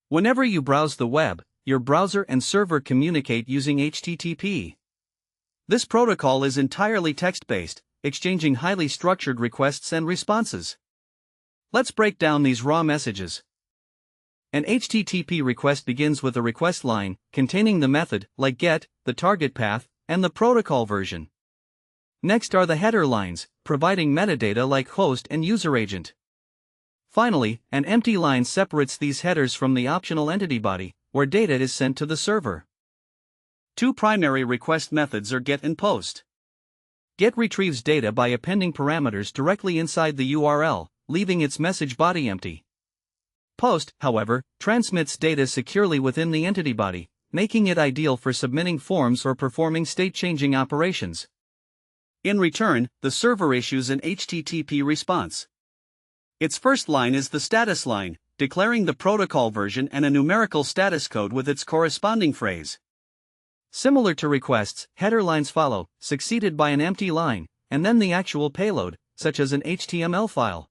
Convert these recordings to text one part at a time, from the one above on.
Whenever you browse the web, your browser and server communicate using HTTP. This protocol is entirely text-based, exchanging highly structured requests and responses. Let's break down these raw messages. An HTTP request begins with a request line, containing the method, like GET, the target path, and the protocol version. Next are the header lines, providing metadata like host and user agent. Finally, an empty line separates these headers from the optional entity body, where data is sent to the server. Two primary request methods are GET and POST. GET retrieves data by appending parameters directly inside the URL, leaving its message body empty. POST, however, transmits data securely within the entity body, making it ideal for submitting forms or performing state-changing operations. In return, the server issues an HTTP response. Its first line is the status line, declaring the protocol version and a numerical status code with its corresponding phrase. Similar to requests, header lines follow, succeeded by an empty line, and then the actual payload, such as an HTML file.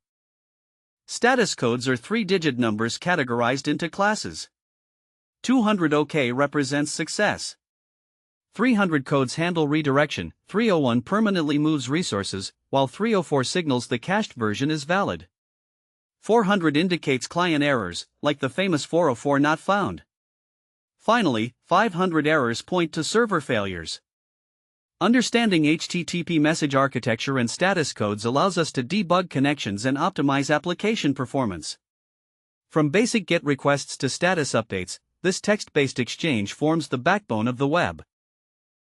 Status codes are three-digit numbers categorized into classes. 200 OK represents success. 300 codes handle redirection, 301 permanently moves resources, while 304 signals the cached version is valid. 400 indicates client errors, like the famous 404 not found. Finally, 500 errors point to server failures. Understanding HTTP message architecture and status codes allows us to debug connections and optimize application performance. From basic GET requests to status updates, this text-based exchange forms the backbone of the web.